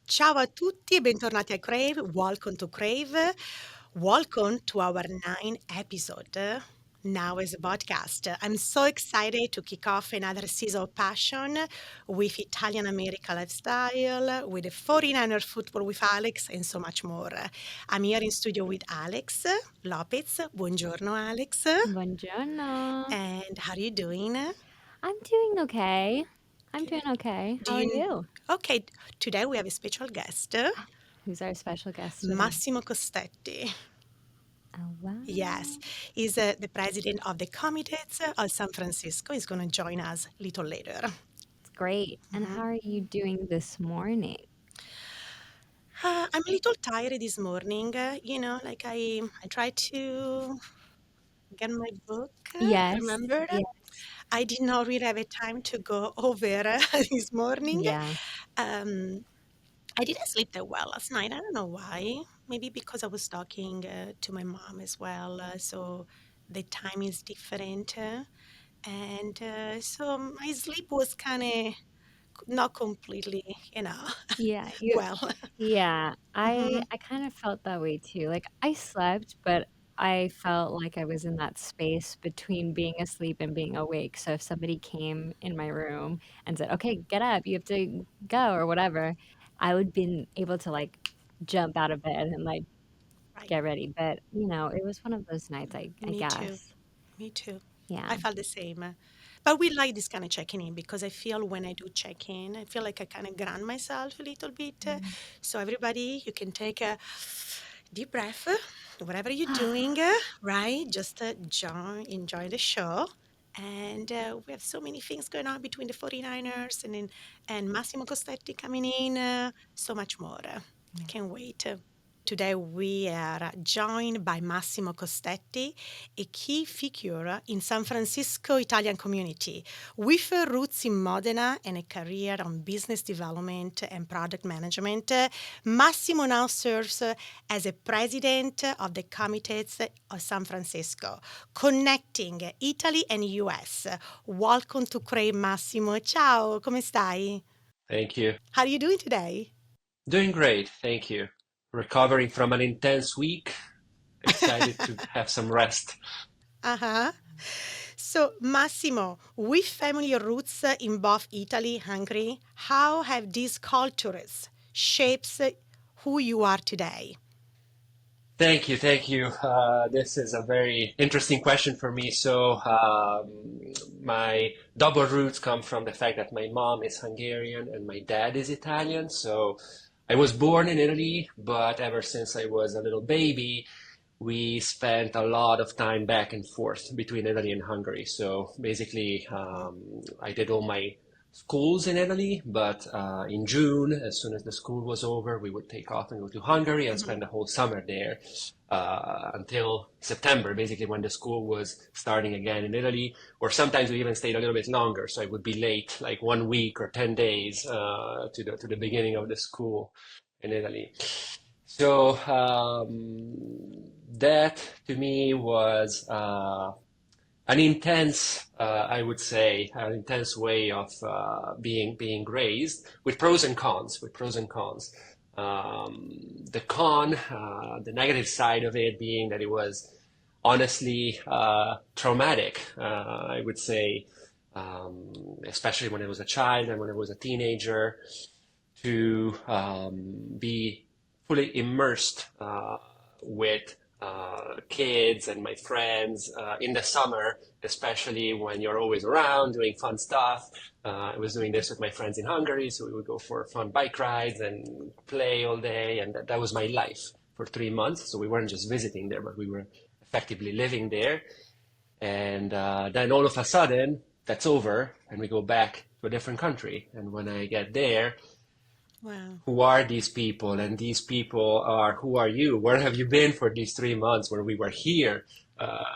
Ciao a tutti e bentornati a Crave. Welcome to Crave. Welcome to our 9th episode now as a podcast. I'm so excited to kick off another season of passion with Italian American lifestyle, with the 49er football with Alex, and so much more. I'm here in studio with Alex Lopez. Buongiorno, Alex. Buongiorno. And how are you doing? I'm doing okay. I'm doing Good. okay. Do How are you? you? Okay, today we have a special guest. Who's our special guest today? Massimo Costetti. Oh, Yes, wow. he's the president of the Comites of San Francisco. He's going to join us a little later. It's great. And Mhm. how are you doing this morning? I'm a little tired this morning. Like I tried to get my book. Yes. Remember, Yes. I did not really have a time to go over this morning. Yeah. Um, I didn't sleep that well last night. I don't know why. Maybe because I was talking to my mom as well. So the time is different. And so my sleep was kind of not completely, Yeah. well. Yeah. I Hmm. I kind of felt that way too. Like I slept, but I felt like I was in that space between being asleep and being awake. So if somebody came in my room and said, "Okay, get up, you have to go," or whatever, I would been able to like jump out of bed and like Right. get ready. But, it was one of those nights, I Me too. guess. Me too. Yeah. I felt the same. But we like this kind of checking in because I feel when I do check in, I feel like I kind of ground myself a little bit. Mm. So, everybody, you can take a deep breath, whatever you're doing, right? Just enjoy the show. And we have so many things going on between the 49ers and Massimo Costetti coming in, so much more. I Yeah. can't wait. Today we are joined by Massimo Costetti, a key figure in San Francisco Italian community with roots in Modena and a career on business development and product management. Massimo now serves as a president of the Comites of San Francisco, connecting Italy and US. Welcome to Crave, Massimo. Ciao, come stai? Thank you. How are you doing today? Doing great, thank you. Recovering from an intense week. Excited to have some rest. Uh-huh. So, Massimo, with family roots in both Italy and Hungary, how have these cultures shaped who you are today? Thank you, thank you. This is a very interesting question for me. My double roots come from the fact that my mom is Hungarian and my dad is Italian. So, I was born in Italy, but ever since I was a little baby, we spent a lot of time back and forth between Italy and Hungary. So basically, I did all my schools in Italy, but in June, as soon as the school was over, we would take off and go to Hungary and Mhm. spend the whole summer there until September, basically when the school was starting again in Italy. Or sometimes we even stayed a little bit longer, so I would be late, like 1 week or 10 days to the beginning of the school in Italy. So that to me was an intense, I would say, an intense way of being raised with pros and cons. With pros and cons. The negative side of it being that it was honestly traumatic. I would say, especially when I was a child and when I was a teenager, to be fully immersed with kids and my friends in the summer, especially when you're always around doing fun stuff. I was doing this with my friends in Hungary, so we would go for fun bike rides and play all day, and that was my life for 3 months. So we weren't just visiting there, but we were effectively living there. And then all of a sudden, that's over, and we go back to a different country. And when I get there, Wow. who are these people? And these people are, who are you? Where have you been for these 3 months when we were here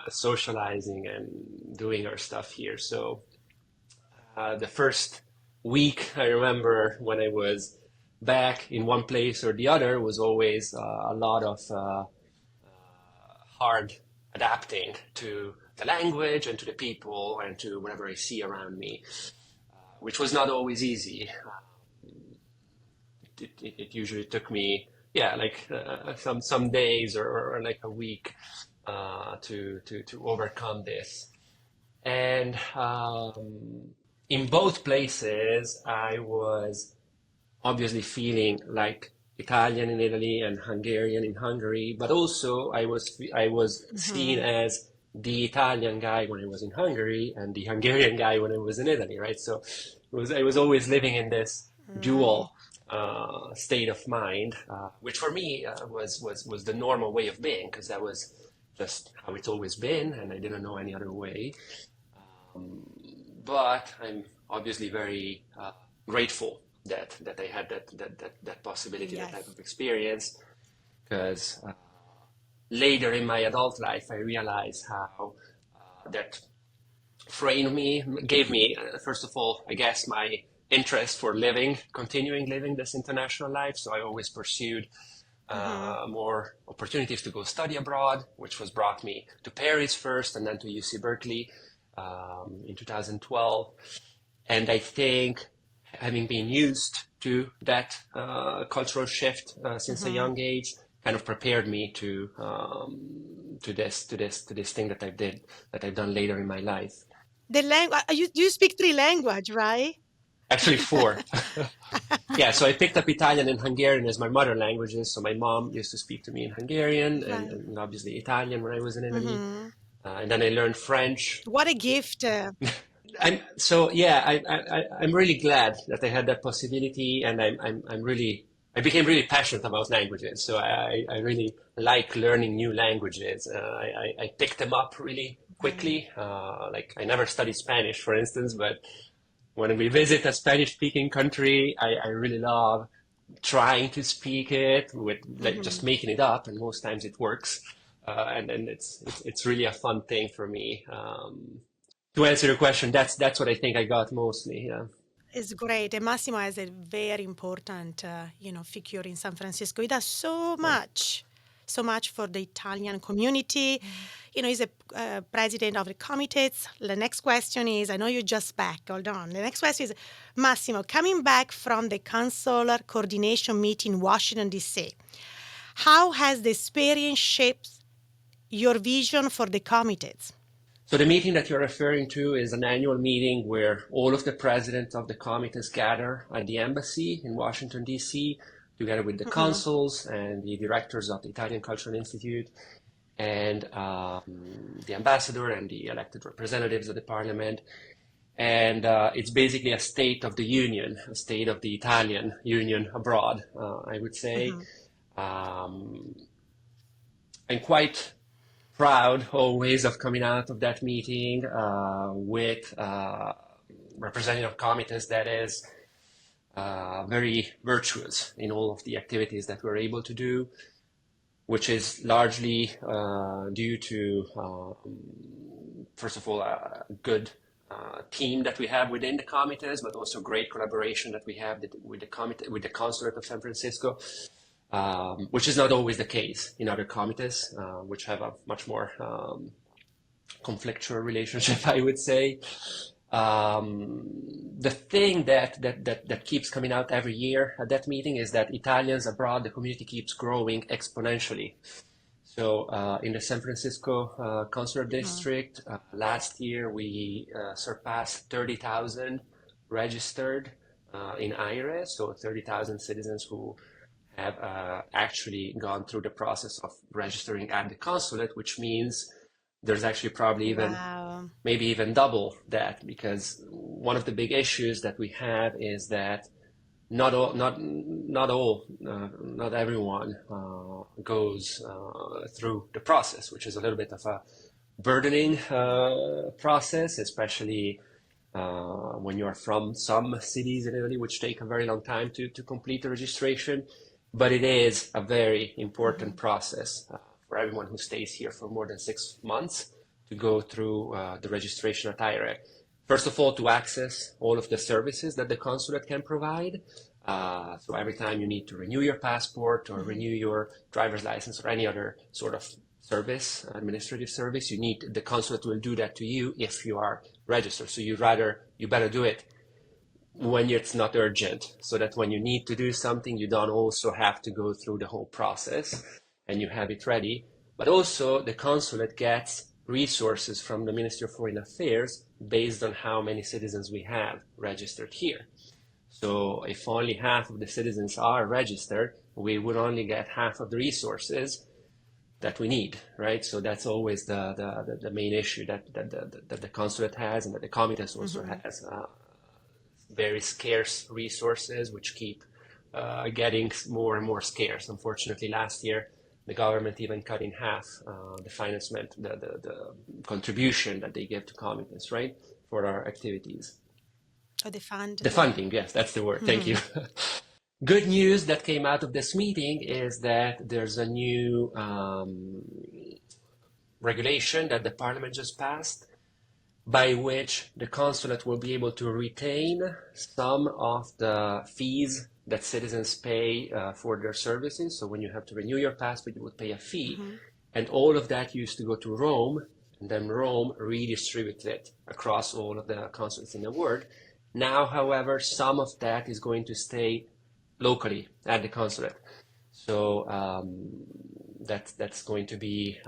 socializing and doing our stuff here? So the first week, I remember when I was back in one place or the other was always a lot of hard adapting to the language and to the people and to whatever I see around me, which was not always easy. it usually took me, yeah, like some days or like a week to overcome this. And in both places, I was obviously feeling like Italian in Italy and Hungarian in Hungary, but also I was seen Mhm. as the Italian guy when I was in Hungary and the Hungarian guy when I was in Italy, right? So I was always living in this Right. dual state of mind, which for me was the normal way of being because that was just how it's always been, and I didn't know any other way. Um, but I'm obviously very grateful that I had that possibility, that type Yes. of experience, because later in my adult life, I realized how that framed me, gave me, first of all, I guess, my interest for continuing living this international life. So I always pursued Mhm. more opportunities to go study abroad, which was brought me to Paris first and then to UC Berkeley in 2012. And I think having been used to that cultural shift since a Mhm. young age kind of prepared me to this thing that I've done later in my life. The language, you speak three language, right? Actually, four. Yeah, so I picked up Italian and Hungarian as my mother languages. So my mom used to speak to me in Hungarian Right. and obviously Italian when I was in Italy. Mhm. And then I learned French. What a gift. I'm really glad that I had that possibility, and I became really passionate about languages. So I really like learning new languages. I picked them up really Right. quickly. Like I never studied Spanish, for instance, but when we visit a Spanish-speaking country, I really love trying to speak it with like just Mhm. making it up, and most times it works. And it's really a fun thing for me. To answer your question, that's what I think I got mostly. Yeah. It's great. And Massimo has a very important, figure in San Francisco. He does Yeah. so much for the Italian community. He's a president of the Comites. The next question is, I know you're just back. Hold on. The next question is, Massimo, coming back from the consular coordination meeting in Washington, D.C., how has the experience shaped your vision for the Comites? So the meeting that you're referring to is an annual meeting where all of the presidents of the comites gather at the embassy in Washington, D.C., together with the Hmm. consuls and the directors of the Italian Cultural Institute and the ambassador and the elected representatives of the parliament. And it's basically a state of the union, a state of the Italian union abroad, I would say. Hmm. Um, I'm quite proud always of coming out of that meeting with representative committees that is very virtuous in all of the activities that we're able to do, which is largely due to, first of all, a good team that we have within the committees, but also great collaboration that we have with the committee, with the consulate of San Francisco, which is not always the case in other committees, which have a much more conflictual relationship, I would say. The thing that keeps coming out every year at that meeting is that Italians abroad, the community keeps growing exponentially. So in the San Francisco consular Hmm. district, last year we surpassed 30,000 registered in IRES, so 30,000 citizens who have actually gone through the process of registering at the consulate, which means there's actually probably even Wow. maybe even double that, because one of the big issues that we have is that not everyone goes through the process, which is a little bit of a burdening process, especially when you are from some cities in Italy, which take a very long time to complete the registration. But it is a very important Hmm. process for everyone who stays here for more than 6 months to go through the registration at IRA. First of all, to access all of the services that the consulate can provide. So every time you need to renew your passport or Hmm. renew your driver's license or any other sort of service, administrative service, the consulate will do that to you if you are registered. So you better do it when it's not urgent, so that when you need to do something, you don't also have to go through the whole process and you have it ready. But also the consulate gets resources from the Ministry of Foreign Affairs based on how many citizens we have registered here. So if only half of the citizens are registered, we would only get half of the resources that we need, right? So that's always the main issue that the consulate has and that the Comites also has. Very scarce resources, which keep getting more and more scarce. Unfortunately, last year, the government even cut in half the financement, the contribution that they give to Comites, right, for our activities. Or the fund. The funding, yes, that's the word. Thank you. Good news that came out of this meeting is that there's a new regulation that the parliament just passed, by which the consulate will be able to retain some of the fees that citizens pay for their services. So when you have to renew your passport, you would pay a fee. And all of that used to go to Rome, and then Rome redistributed it across all of the consulates in the world. Now, however, some of that is going to stay locally at the consulate. So that's going to be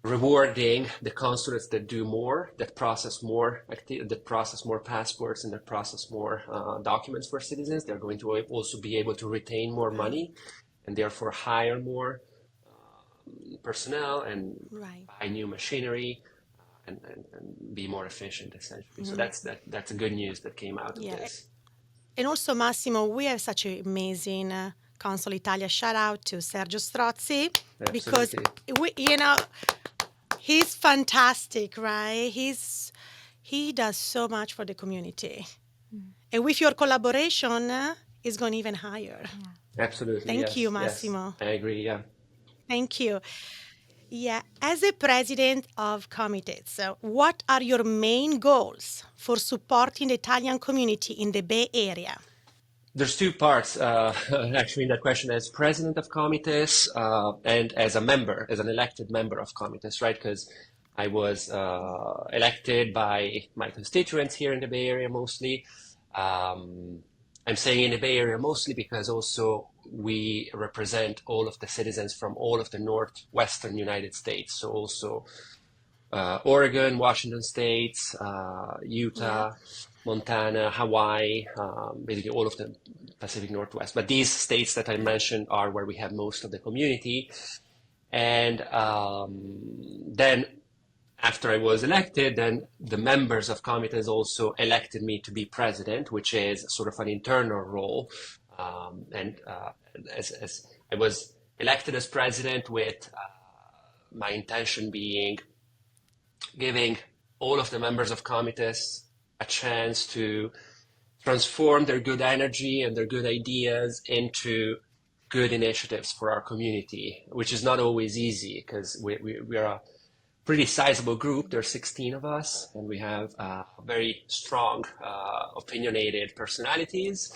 rewarding the consulates that do more, that process more passports, and that process more documents for citizens. They're going to also be able to retain more money, and therefore hire more personnel and buy new machinery, and be more efficient, essentially. So that's a good news that came out of this. And also, Massimo, we have such an amazing Consul Italia. Shout out to Sergio Strozzi. Absolutely. Because he's fantastic, right? He does so much for the community. And with your collaboration, it's going even higher. Yeah. Absolutely. Thank you, Massimo. Yes, I agree, yeah. Thank you. Yeah, as a president of Comites, what are your main goals for supporting the Italian community in the Bay Area? There's two parts, actually, in that question. As president of Comites and as a member, as an elected member of Comites, right? Because I was elected by my constituents here in the Bay Area mostly. I'm saying in the Bay Area mostly because also we represent all of the citizens from all of the northwestern United States. So also Oregon, Washington States, Utah, Montana, Hawaii, basically all of the Pacific Northwest. But these states that I mentioned are where we have most of the community. And then after I was elected, then the members of Comites also elected me to be president, which is sort of an internal role. As I was elected as president with my intention being giving all of the members of Comites a chance to transform their good energy and their good ideas into good initiatives for our community, which is not always easy because we are a pretty sizable group. There are 16 of us, and we have very strong, opinionated personalities,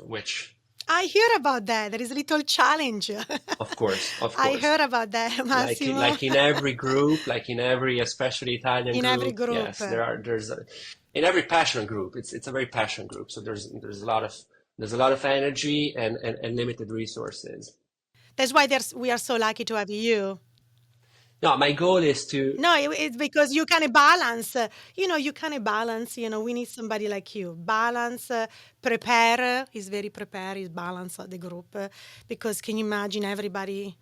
which... I hear about that. There is a little challenge. Of course. I heard about that, Massimo. Like in every group, like in every, especially Italian in group. Every group. Yes, there's in every passionate group. It's a very passionate group. So there's a lot of energy and limited resources. That's why we are so lucky to have you. No, my goal is to... No, it's because you can balance, you can balance, we need somebody like you. Balance, prepare, he's very prepared, he's balanced the group. Because can you imagine everybody...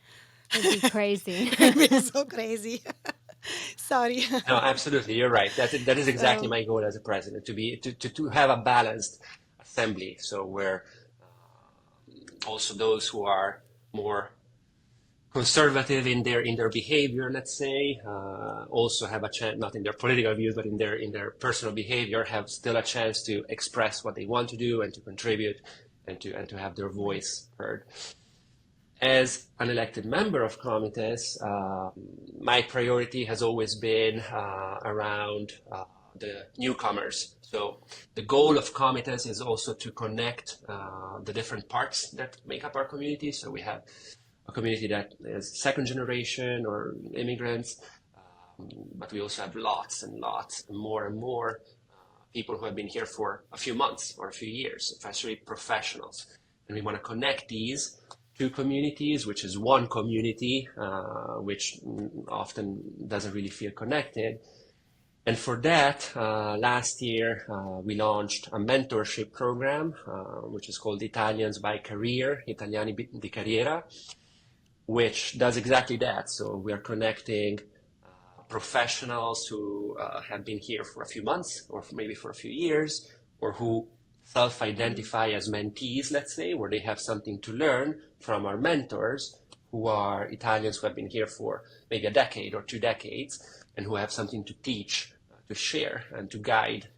It'd be crazy. It'd be so crazy. Sorry. No, absolutely, you're right. That is exactly my goal as a president, to have a balanced assembly. So where also those who are more conservative in their behavior, let's say, also have a chance, not in their political views, but in their personal behavior, have still a chance to express what they want to do and to contribute and to have their voice heard. As an elected member of Comites, my priority has always been around the newcomers. So the goal of Comites is also to connect the different parts that make up our community. So we have a community that is second generation or immigrants, but we also have lots and lots and more people who have been here for a few months or a few years, especially professionals. And we want to connect these two communities, which is one community, which often doesn't really feel connected. And for that, last year, we launched a mentorship program, which is called Italians by Career, Italiani di Carriera, which does exactly that. So we are connecting professionals who have been here for a few months or maybe for a few years, or who self-identify as mentees, let's say, where they have something to learn from our mentors who are Italians who have been here for maybe a decade or 2 decades and who have something to teach, to share, and to guide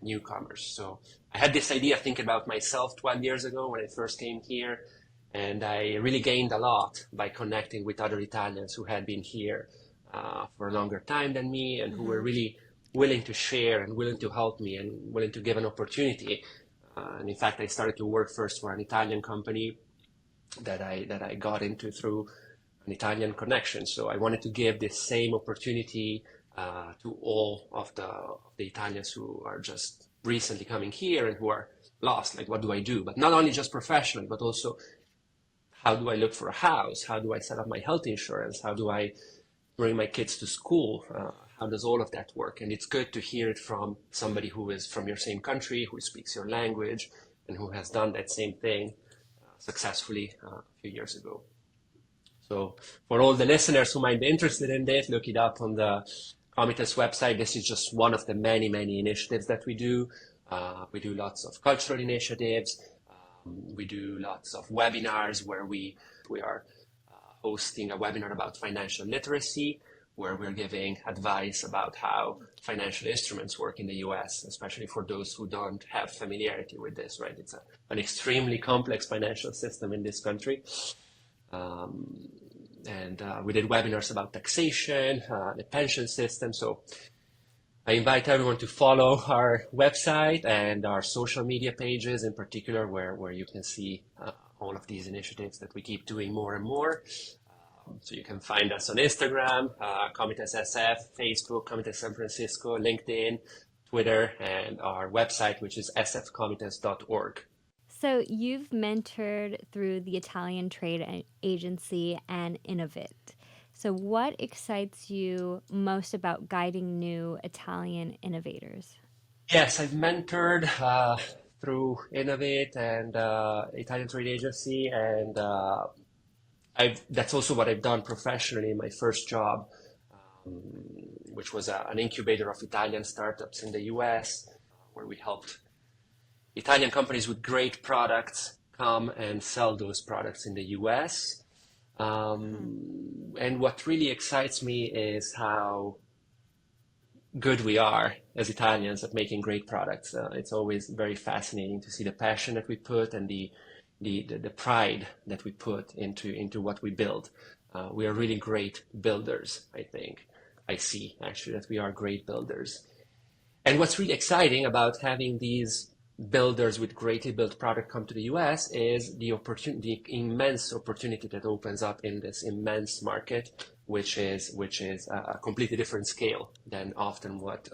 newcomers. So I had this idea thinking about myself 12 years ago when I first came here, and I really gained a lot by connecting with other Italians who had been here for a longer time than me, and who were really willing to share and willing to help me and willing to give an opportunity. And in fact, I started to work first for an Italian company that I got into through an Italian connection. So I wanted to give this same opportunity to all of the Italians who are just recently coming here and who are lost. Like, what do I do? But not only just professionally, but also, how do I look for a house? How do I set up my health insurance? How do I bring my kids to school? How does all of that work? And it's good to hear it from somebody who is from your same country, who speaks your language, and who has done that same thing successfully a few years ago. So for all the listeners who might be interested in this, look it up on the Comites website. This is just one of the many, many initiatives that we do. We do lots of cultural initiatives. We do lots of webinars where we are hosting a webinar about financial literacy, where we're giving advice about how financial instruments work in the US, especially for those who don't have familiarity with this, right? It's an extremely complex financial system in this country. And we did webinars about taxation, the pension system. So I invite everyone to follow our website and our social media pages in particular, where you can see all of these initiatives that we keep doing more and more. So you can find us on Instagram, Comites SF, Facebook, Comites San Francisco, LinkedIn, Twitter, and our website, which is sfcomites.org. So you've mentored through the Italian Trade Agency and Innovate. So what excites you most about guiding new Italian innovators? Yes, I've mentored through Innovate and Italian Trade Agency, and that's also what I've done professionally in my first job, which was an incubator of Italian startups in the US, where we helped Italian companies with great products come and sell those products in the US. And what really excites me is how good we are as Italians at making great products. It's always very fascinating to see the passion that we put and the pride that we put into what we build. We are really great builders, I think. I see actually that we are great builders. And what's really exciting about having these builders with greatly built product come to the US is the immense opportunity that opens up in this immense market, which is a completely different scale than often what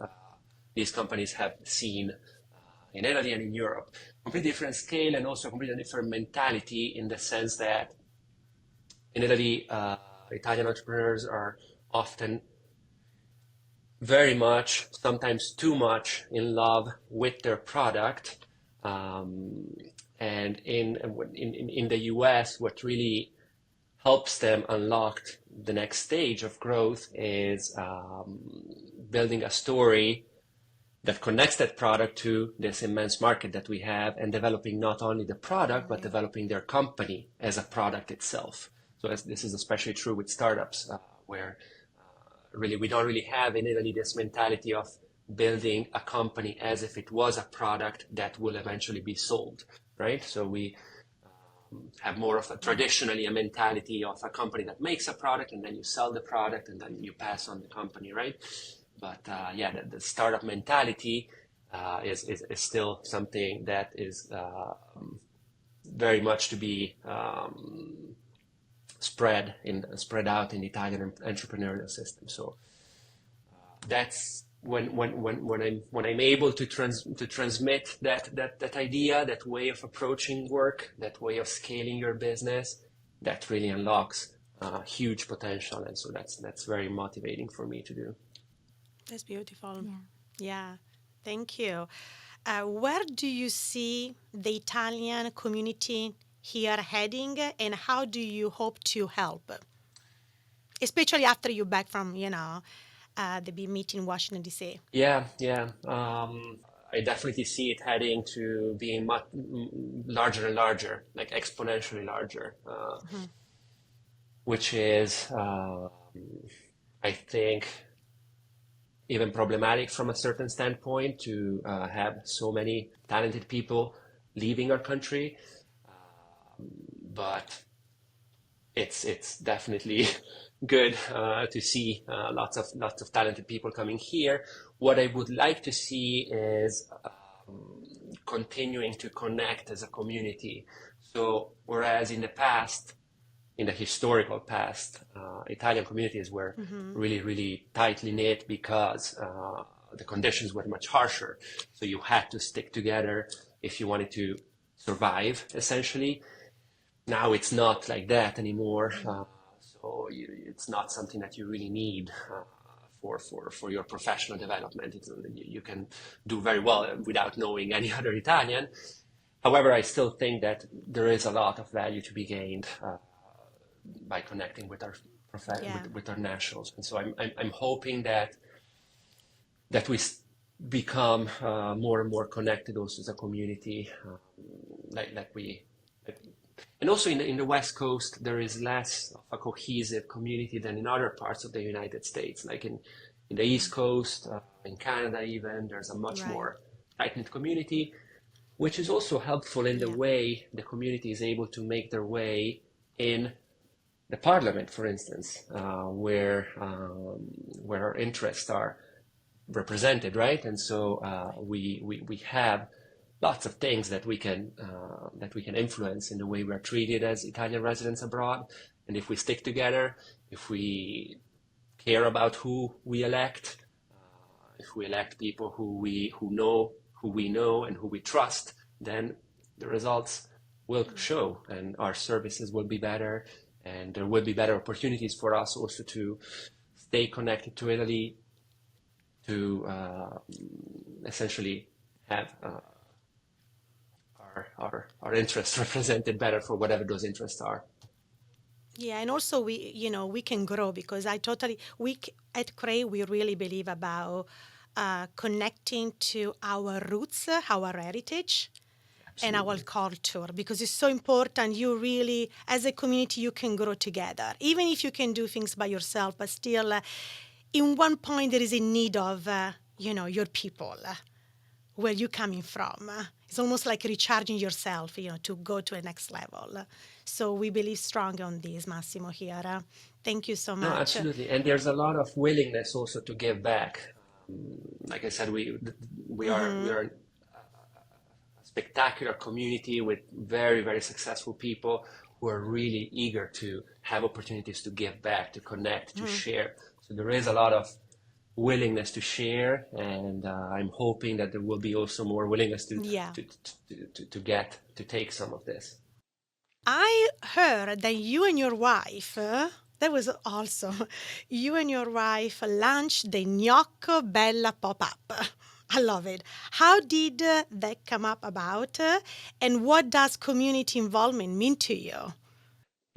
these companies have seen in Italy and in Europe. Completely different scale, and also completely different mentality, in the sense that in Italy, Italian entrepreneurs are often very much, sometimes too much, in love with their product. And in the US, what really helps them unlock the next stage of growth is building a story that connects that product to this immense market that we have, and developing not only the product, but developing their company as a product itself. So this is especially true with startups, where really we don't really have in Italy this mentality of building a company as if it was a product that will eventually be sold, right? So we have more of traditionally a mentality of a company that makes a product, and then you sell the product, and then you pass on the company, right? But the startup mentality is still something that is very much to be spread out in the Italian entrepreneurial system. So that's when I'm able to transmit that idea, that way of approaching work, that way of scaling your business, that really unlocks huge potential, and so that's very motivating for me to do. That's beautiful. Yeah. Yeah, thank you. Where do you see the Italian community here heading, and how do you hope to help? Especially after you're back from, the big meeting in Washington, D.C. Yeah, yeah. I definitely see it heading to being much larger and larger, like exponentially larger, which is, I think, even problematic from a certain standpoint to have so many talented people leaving our country. But it's definitely good to see lots of talented people coming here. What I would like to see is continuing to connect as a community. So whereas in the past, in the historical past, Italian communities were really, really tightly knit because the conditions were much harsher. So you had to stick together if you wanted to survive, essentially. Now it's not like that anymore. So it's not something that you really need for your professional development. You can do very well without knowing any other Italian. However, I still think that there is a lot of value to be gained by connecting with our with our nationals, and so I'm hoping that we become more and more connected also as a community, and also in the West Coast there is less of a cohesive community than in other parts of the United States, like in the East Coast, in Canada even, there's a much more tight-knit community, which is also helpful in the way the community is able to make their way in the parliament, for instance, where our interests are represented, right? And so we have lots of things that we can influence in the way we're treated as Italian residents abroad. And if we stick together, if we care about who we elect, if we elect people who we know and who we trust, then the results will show, and our services will be better, and there will be better opportunities for us also to stay connected to Italy, to essentially have our interests represented better for whatever those interests are. Yeah, and also we can grow, because at Crave we really believe about connecting to our roots, our heritage, and our culture, because it's so important. You really, as a community, you can grow together, even if you can do things by yourself, but still, in one point there is a need of your people, where you're coming from. It's almost like recharging yourself, to go to a next level. So we believe strong on this, Massimo, here. Thank you so much. No, absolutely. And there's a lot of willingness also to give back. Like I said, we are a spectacular community with very, very successful people who are really eager to have opportunities to give back, to connect, to share. So there is a lot of willingness to share, and I'm hoping that there will be also more willingness to take some of this. I heard that you and your wife, that was awesome. You and your wife launched the Gnocco Bella pop-up. I love it. How did that come up about, and what does community involvement mean to you?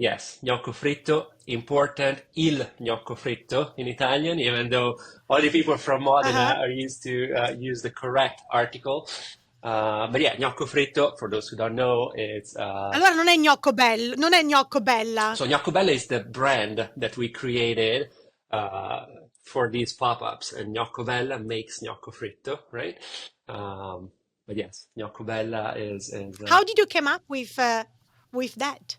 Yes, gnocco fritto, important, il gnocco fritto in Italian, even though all the people from Modena are used to use the correct article. But yeah, gnocco fritto, for those who don't know, it's... Allora non è gnocco bello, non è gnocco bella. So gnocco bella is the brand that we created for these pop-ups, and gnocco bella makes gnocco fritto, right? But yes, gnocco bella is How did you come up with that?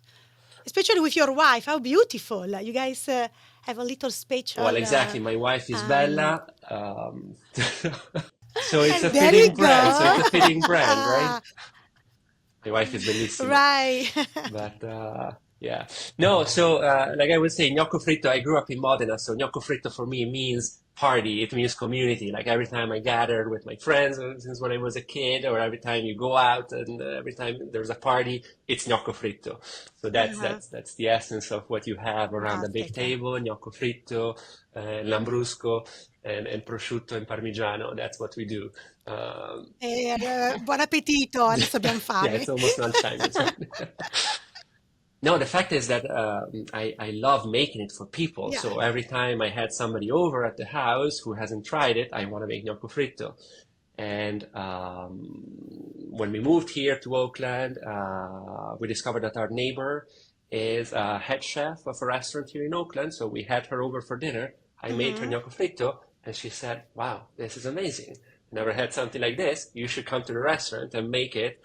Especially with your wife, how beautiful. You guys have a little special... Well, exactly. My wife is Bella. So it's a there fitting you brand. So go. it's a fitting brand, right? My wife is bellissima. Right. But Yeah. No, so like I was saying, gnocco fritto, I grew up in Modena, so gnocco fritto for me means party, it means community. Like every time I gathered with my friends since when I was a kid, or every time you go out and every time there's a party, it's gnocco fritto. So Uh-huh. that's the essence of what you have around a big Fantastic. table, gnocco fritto, lambrusco, and prosciutto and parmigiano. That's what we do. Um, Buon appetito, adesso abbiamo yeah, fame. it's almost lunchtime. It's fine. No, the fact is that I love making it for people. Yeah. So every time I had somebody over at the house who hasn't tried it, I want to make gnocco fritto. And when we moved here to Oakland, we discovered that our neighbor is a head chef of a restaurant here in Oakland. So we had her over for dinner. I made her Hmm. gnocco fritto, and she said, "Wow, this is amazing. Never had something like this. You should come to the restaurant and make it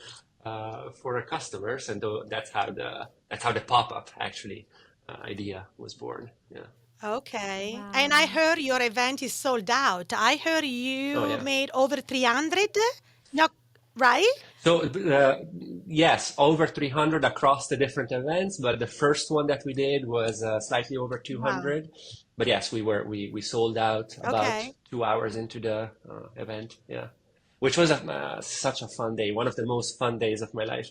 for our customers." And that's how the pop-up actually idea was born. Yeah. Okay. And I Wow. heard your event is sold out. I heard Oh you yeah. made over 300. No, right? So yes, over 300 across the different events, but the first one that we did was slightly over Wow. 200. But yes, we sold out about Okay. 2 hours into the event. Yeah, which was such a fun day, one of the most fun days of my life.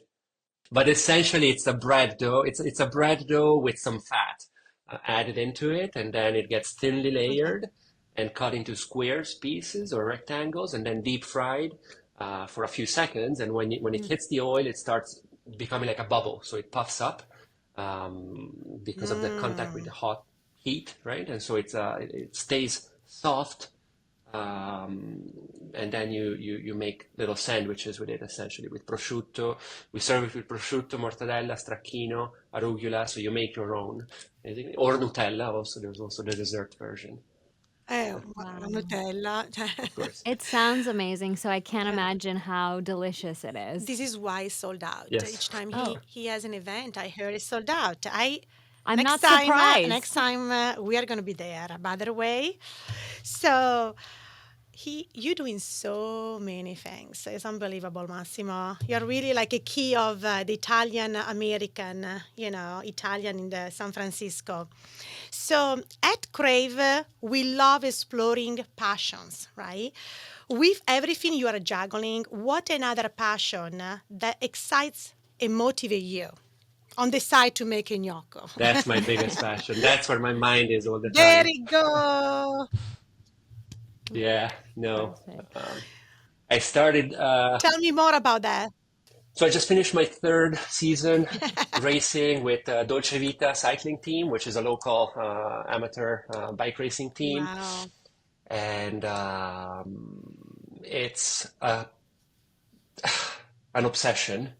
But essentially, it's a bread dough. It's a bread dough with some fat added into it, and then it gets thinly Okay. layered and cut into squares pieces or rectangles, and then deep fried for a few seconds. And when it Mm. hits the oil, it starts becoming like a bubble, so it puffs up because of the contact with the Mm. hot heat, right? And so it stays soft, and then you make little sandwiches with it essentially with prosciutto. We serve it with prosciutto, mortadella, stracchino, arugula, so you make your own, basically. Or Nutella also. There's also the dessert version, La Wow. Nutella. of course. It sounds amazing, so I can't Yeah. imagine how delicious it This is. is why it's sold out. Yes. Each time Oh, he has an event, I heard it's sold out. I I'm next not time next surprised. time we are gonna be there. By the way, so you're doing so many things. It's unbelievable, Massimo. You're really like a key of the Italian American, Italian in the San Francisco. So at Crave, we love exploring passions, right? With everything you are juggling, what another passion that excites and motivates you on the side to make a gnocco? That's my biggest passion. That's where my mind is all the There time. you go. Yeah, no. Perfect. Um, I started, Tell me more about that. so I just finished my third season racing with Dolce Vita cycling team, which is a local amateur bike racing team. Wow. And it's an obsession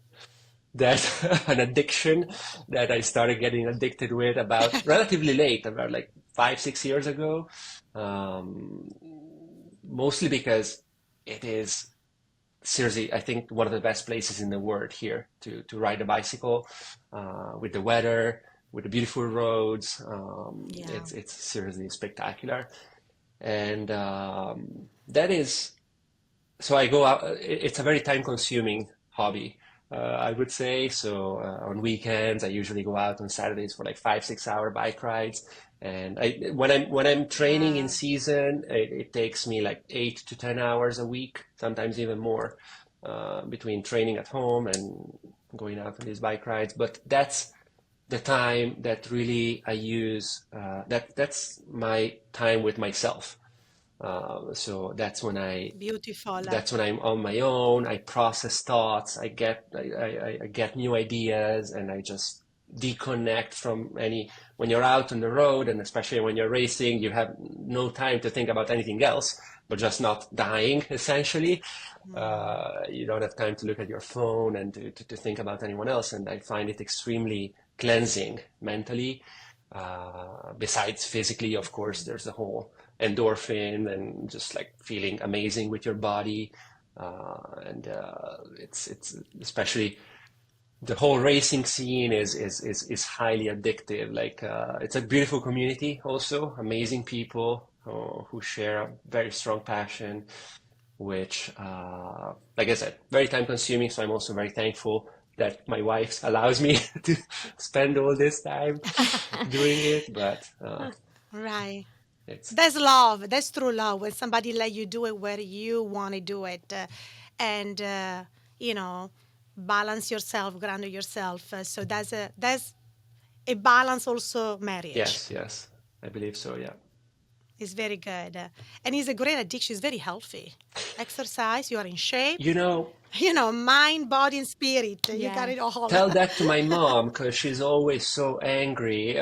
that an addiction that I started getting addicted with about relatively late, about like 5, 6 years ago. Um, Mostly because it is seriously, I think, one of the best places in the world here to ride a bicycle with the weather, with the beautiful roads. Yeah. It's seriously spectacular, and that is so I go out. It's a very time-consuming hobby, I would say. So on weekends, I usually go out on Saturdays for like 5, 6 hour bike rides. And when I'm training in Wow. season, it takes me like 8 to 10 hours a week, sometimes even more, between training at home and going out on these bike rides. But that's the time that really I use. That's my time with myself. So Beautiful. that's when I'm on my own. I process thoughts. I get new ideas, and I just deconnect from any. When you're out on the road, and especially when you're racing, you have no time to think about anything else, but just not dying. Essentially, Mm. you don't have time to look at your phone and to think about anyone else. And I find it extremely cleansing mentally. Besides physically, of course, there's the whole endorphin and just like feeling amazing with your body. And it's especially the whole racing scene is highly addictive. Like it's a beautiful community, also amazing people who share a very strong passion, which, like I said, very time consuming. So I'm also very thankful that my wife allows me to spend all this time doing it, but Right. it's That's love. That's true love. When somebody let you do it where you want to do it, and you know, balance yourself, ground yourself. So that's a balance also marriage. yes, yes, I believe so. Yeah. It's very good, and it's a great addiction. It's very healthy. Exercise, you are in shape. You know, Mind, body, and spirit. You got Yes. it all. tell that to my mom because she's always so angry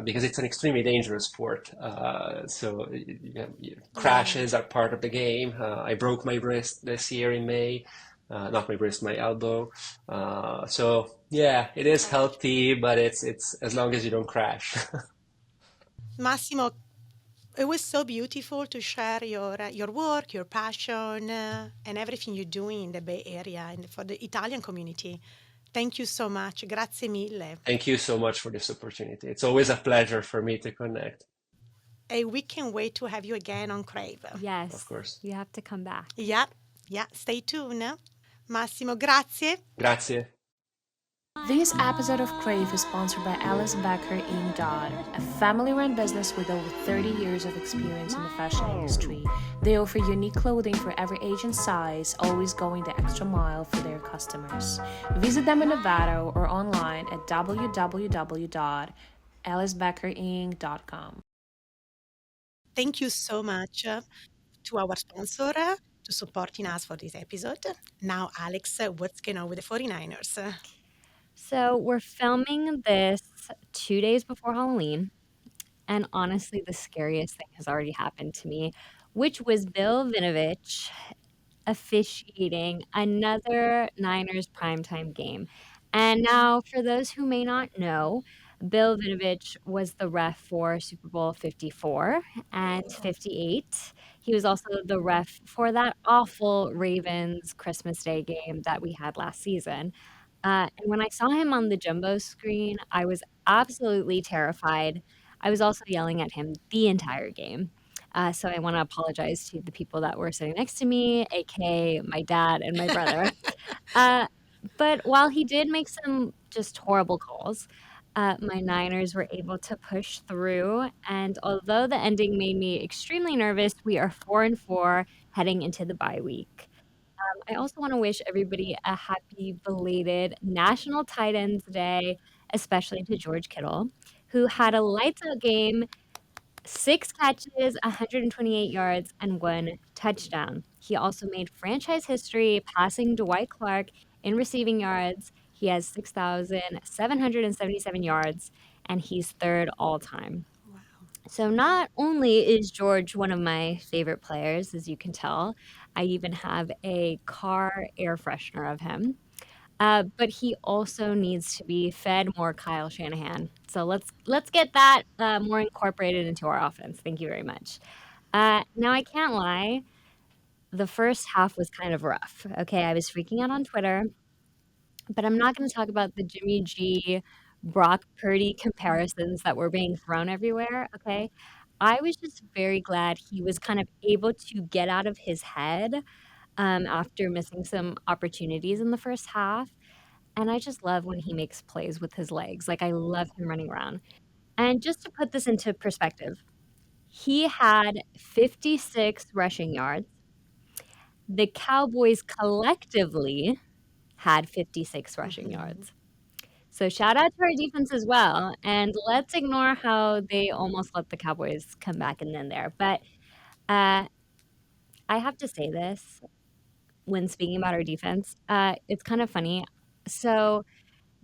because it's an extremely dangerous sport. Yeah. Crashes are part of the game. I broke my wrist this year in May, not my wrist, my elbow. So yeah, it is Ouch. healthy, but it's as long as you don't crash. Massimo, it was so beautiful to share your work, your passion, and everything you're doing in the Bay Area and for the Italian community. Thank you so much. Grazie mille. Thank you so much for this opportunity. It's always a pleasure for me to connect, And we can wait to have you again on Crave. of Yes. course. You have to come back. Yeah, yeah. Stay tuned. Massimo, grazie. Grazie. This episode of Crave is sponsored by Alice Becker Inc. Dodd, a family-run business with over 30 years of experience in the fashion industry. They offer unique clothing for every age and size, always going the extra mile for their customers. Visit them in Nevada or online at www.alicebeckerInc.com. Thank you so much to our sponsor to supporting us for this episode. Now, Alex, what's going on with the 49ers? So we're filming this 2 days before Halloween, and honestly, the scariest thing has already happened to me, which was Bill Vinovich officiating another Niners primetime game. And now, for those who may not know, Bill Vinovich was the ref for Super Bowl 54 and 58. He was also the ref for that awful Ravens Christmas Day game that we had last season. And when I saw him on the jumbo screen, I was absolutely terrified. I was also yelling at him the entire game. So I want to apologize to the people that were sitting next to me, aka my dad and my brother. Uh, but while he did make some just horrible calls, my Niners were able to push through. And although the ending made me extremely nervous, we are 4-4 heading into the bye week. I also want to wish everybody a happy belated National Tight Ends Day, especially to George Kittle, who had a lights out game, 6 catches, 128 yards, and 1 touchdown. He also made franchise history, passing Dwight Clark in receiving yards. He has 6,777 yards, and he's third all time. Wow. So not only is George one of my favorite players, as you can tell, I even have a car air freshener of him. But he also needs to be fed more Kyle Shanahan. So let's get that more incorporated into our offense. Thank you very much. Now I can't lie, the first half was kind of rough. Okay, I was freaking out on Twitter, but I'm not going to talk about the Jimmy G, Brock Purdy comparisons that were being thrown everywhere. Okay, I was just very glad he was kind of able to get out of his head after missing some opportunities in the first half. And I just love when he makes plays with his legs. Like, I love him running around. And just to put this into perspective, he had 56 rushing yards. The Cowboys collectively had 56 rushing yards. So shout out to our defense as well. And let's ignore how they almost let the Cowboys come back and then there. But I have to say this when speaking about our defense. It's kind of funny. So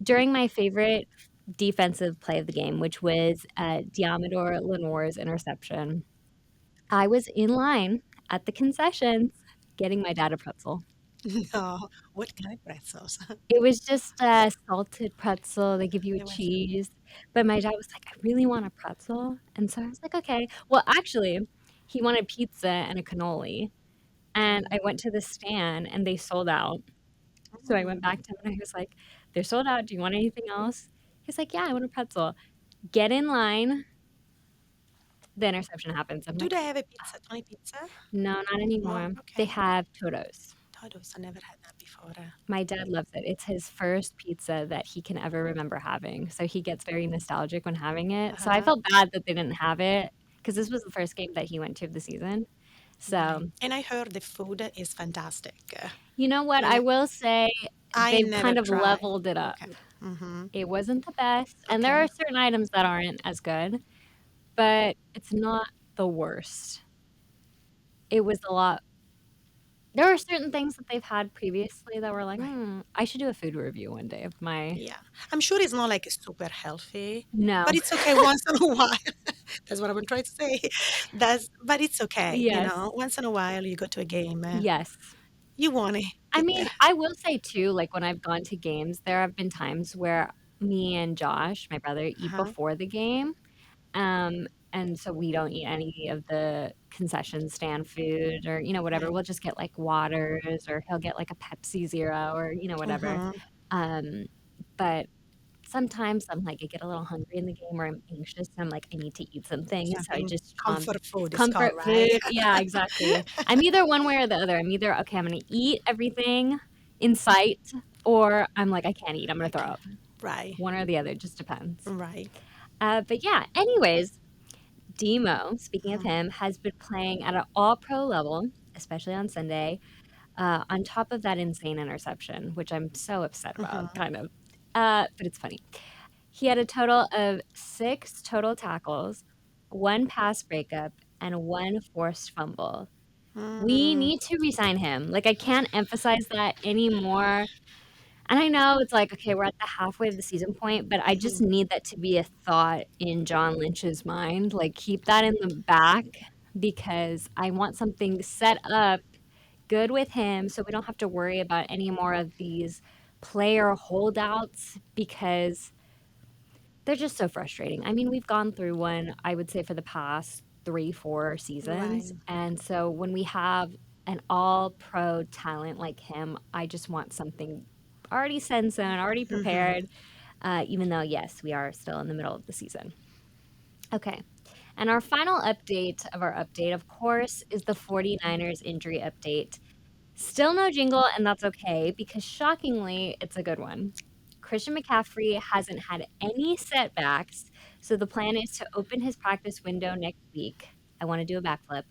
during my favorite defensive play of the game, which was Diamador Lenoir's interception, I was in line at the concessions getting my dad a pretzel. No, what kind of pretzels? It was just a salted pretzel. They give you a It was cheese. But my dad was like, I really want a pretzel. And so I was like, okay. Well, actually, he wanted pizza and a cannoli. And I went to the stand and they sold out. So I went back to him and I was like, they're sold out. Do you want anything else? He's like, yeah, I want a pretzel. Get in line. The interception happens. I'm Do like, they have a pizza, Tony Pizza? no, not anymore. No? They Okay. have Toto's. Todos, I never had that before. My dad loves it. It's his first pizza that he can ever remember having, so he gets very nostalgic when having it. So I Uh-huh. felt bad that they didn't have it because this was the first game that he went to of the season. Right. So, And I heard the food is fantastic. you know what? You I know, will say I they've never kind of tried. leveled it up. Okay. Mm-hmm. It wasn't the best, and there Okay. are certain items that aren't as good, but it's not the worst. It was a lot. There are certain things that they've had previously that were like, Right. I should do a food review one day of my. Yeah. I'm sure it's not like super healthy, No. but it's okay once in a while. That's what I'm trying to say. But it's okay, Yes. Once in a while you go to a game, Yes. you want to I eat mean, I will say too, like when I've gone to games, there have been times where me and Josh, my brother, eat uh-huh. before the game. And so we don't eat any of the concession stand food or, whatever. Right. We'll just get like waters or he'll get like a Pepsi Zero or, whatever. Mm-hmm. Um, but sometimes I'm like, I get a little hungry in the game or I'm anxious and I'm like, I need to eat something. So I Something just comfort food is called, comfort right? food. Yeah, exactly. I'm either one way or the other. I'm either, okay, I'm going to eat everything in sight or I'm like, I can't eat. I'm going to throw Okay. up. Right. One or the other, just depends. Right. But yeah, anyways, Demo, speaking of Mhm. him, has been playing at an all pro level, especially on Sunday, on top of that insane interception, which I'm so upset about, Mhm. kind of. But it's funny. He had a total of 6 total tackles, 1 pass breakup, and 1 forced fumble. We Mm. need to resign him. Like, I can't emphasize that anymore. And I know it's like, okay, we're at the halfway of the season point, but I just Mhm. need that to be a thought in John Lynch's mind. Like, keep that in the back because I want something set up good with him so we don't have to worry about any more of these player holdouts because they're just so frustrating. I mean, we've gone through one, I would say, for the past 3, 4 seasons. Right. And so when we have an all pro talent like him, I just want something already set in stone, already Mhm. prepared, even though, yes, we are still in the middle of the season. Okay. And our final update of our update, of course, is the 49ers injury update. Still no jingle, and that's okay because shockingly, it's a good one. Christian McCaffrey hasn't had any setbacks, so the plan is to open his practice window next week. I want to do a backflip.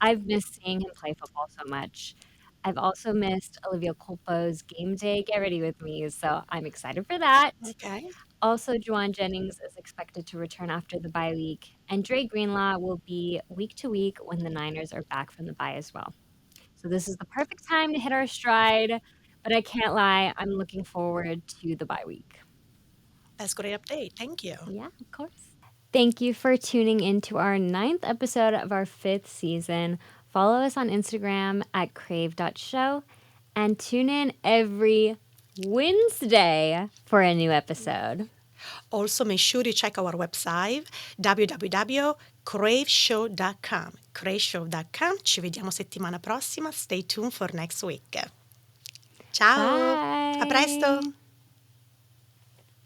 I've missed seeing him play football so much. I've also missed Olivia Culpo's game day get ready with me, so I'm excited for that. Okay. Also, Juwan Jennings is expected to return after the bye week, and Dre Greenlaw will be week to week when the Niners are back from the bye as well. So this is the perfect time to hit our stride, but I can't lie, I'm looking forward to the bye week. That's a great update. Thank you. Yeah, of course. Thank you for tuning in to our 9th episode of our 5th season. Follow us on Instagram at crave.show and tune in every Wednesday for a new episode. Also, make sure you check our website www.craveshow.com. Craveshow.com. Ci vediamo settimana prossima. Stay tuned for next week. Ciao. A Bye. presto.